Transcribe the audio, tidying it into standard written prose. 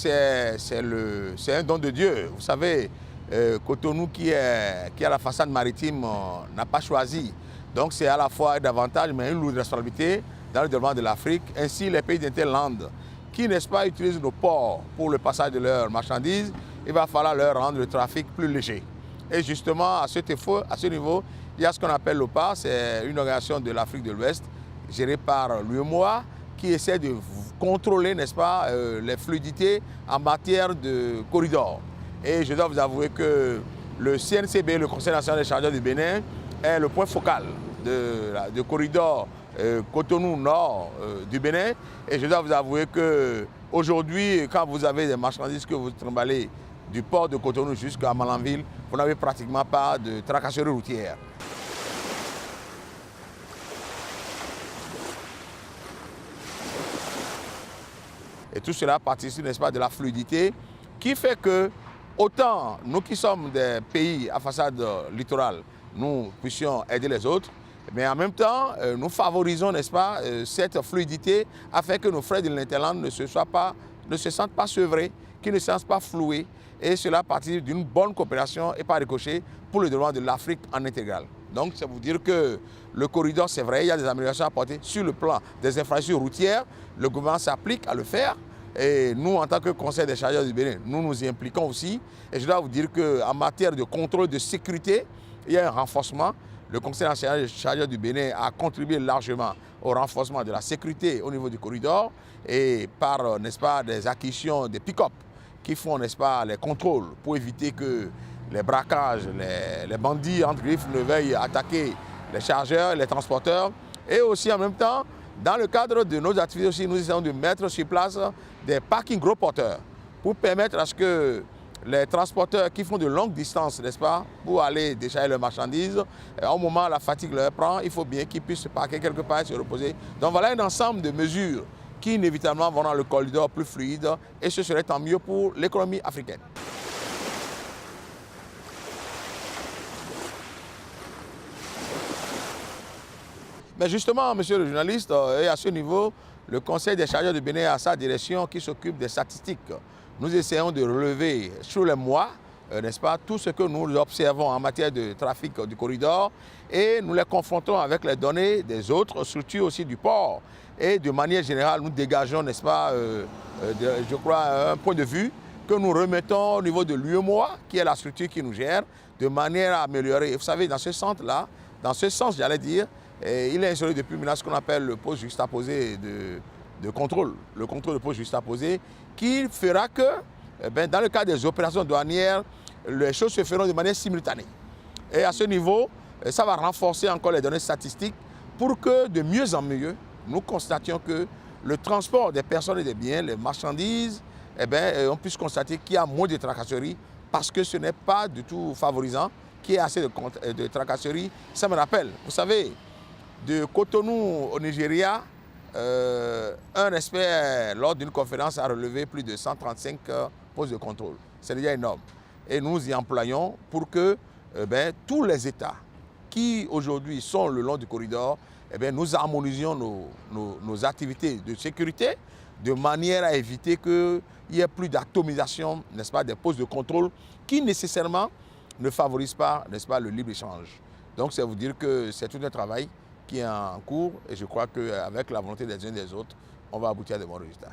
c'est un don de Dieu. Vous savez, Cotonou qui a la façade maritime n'a pas choisi. Donc c'est à la fois un avantage, mais une lourde responsabilité dans le développement de l'Afrique. Ainsi, les pays d'Interland qui, n'est-ce pas, utilisent nos ports pour le passage de leurs marchandises, il va falloir leur rendre le trafic plus léger. Et justement, à ce niveau, il y a ce qu'on appelle l'OPA, c'est une organisation de l'Afrique de l'Ouest, gérée par l'UEMOA, qui essaie de contrôler, n'est-ce pas, les fluidités en matière de corridor. Et je dois vous avouer que le CNCB, le Conseil national des chargeurs du Bénin, est le point focal de corridor Cotonou Nord du Bénin. Et je dois vous avouer qu'aujourd'hui, quand vous avez des marchandises que vous trimballez du port de Cotonou jusqu'à Malanville, vous n'avez pratiquement pas de tracasserie routière. Et tout cela participe, n'est-ce pas, de la fluidité qui fait que, autant nous qui sommes des pays à façade littorale, nous puissions aider les autres, mais en même temps, nous favorisons, n'est-ce pas, cette fluidité afin que nos frères de l'Interland ne se sentent pas sevrés, qu'ils ne se sentent pas floués. Et cela participe d'une bonne coopération et pas ricochet pour le développement de l'Afrique en intégrale. Donc, ça veut dire que le corridor, c'est vrai, il y a des améliorations à apporter sur le plan des infrastructures routières. Le gouvernement s'applique à le faire. Et nous, en tant que Conseil des chargeurs du Bénin, nous nous y impliquons aussi. Et je dois vous dire qu'en matière de contrôle de sécurité, il y a un renforcement. Le Conseil national des chargeurs du Bénin a contribué largement au renforcement de la sécurité au niveau du corridor et par, n'est-ce pas, des acquisitions, des pick-up qui font, n'est-ce pas, les contrôles pour éviter que les braquages, les bandits entre griffes ne veuillent attaquer les chargeurs, les transporteurs. Et aussi en même temps, dans le cadre de nos activités aussi, nous essayons de mettre sur place des parkings gros porteurs pour permettre à ce que les transporteurs qui font de longues distances, n'est-ce pas, pour aller décharger leurs marchandises, au moment où la fatigue leur prend, il faut bien qu'ils puissent se parquer quelque part et se reposer. Donc voilà un ensemble de mesures qui inévitablement vont rendre le corridor plus fluide et ce serait tant mieux pour l'économie africaine. Mais justement, monsieur le journaliste, et à ce niveau, le Conseil des chargeurs du Bénin a sa direction qui s'occupe des statistiques. Nous essayons de relever sur les mois, n'est-ce pas, tout ce que nous observons en matière de trafic du corridor et nous les confrontons avec les données des autres structures aussi du port. Et de manière générale, nous dégageons, n'est-ce pas, je crois, un point de vue que nous remettons au niveau de l'UEMOA, qui est la structure qui nous gère, de manière à améliorer. Et vous savez, dans ce centre-là, dans ce sens, j'allais dire, il est installé depuis maintenant ce qu'on appelle le poste juxtaposé de contrôle, le contrôle de poste juxtaposé, qui fera que, dans le cadre des opérations douanières, les choses se feront de manière simultanée. Et à ce niveau, ça va renforcer encore les données statistiques pour que, de mieux en mieux, nous constations que le transport des personnes et des biens, les marchandises, on puisse constater qu'il y a moins de tracasseries parce que ce n'est pas du tout favorisant qu'il y ait assez de tracasseries. Ça me rappelle, vous savez, de Cotonou au Nigeria, un expert, lors d'une conférence, a relevé plus de 135 postes de contrôle. C'est déjà énorme. Et nous y employons pour que tous les États qui aujourd'hui sont le long du corridor, nous harmonisions nos activités de sécurité de manière à éviter qu'il y ait plus d'atomisation, n'est-ce pas, des postes de contrôle qui nécessairement ne favorisent pas, n'est-ce pas, le libre-échange. Donc, c'est vous dire que c'est tout un travail qui est en cours et je crois qu'avec la volonté des uns et des autres, on va aboutir à de bons résultats.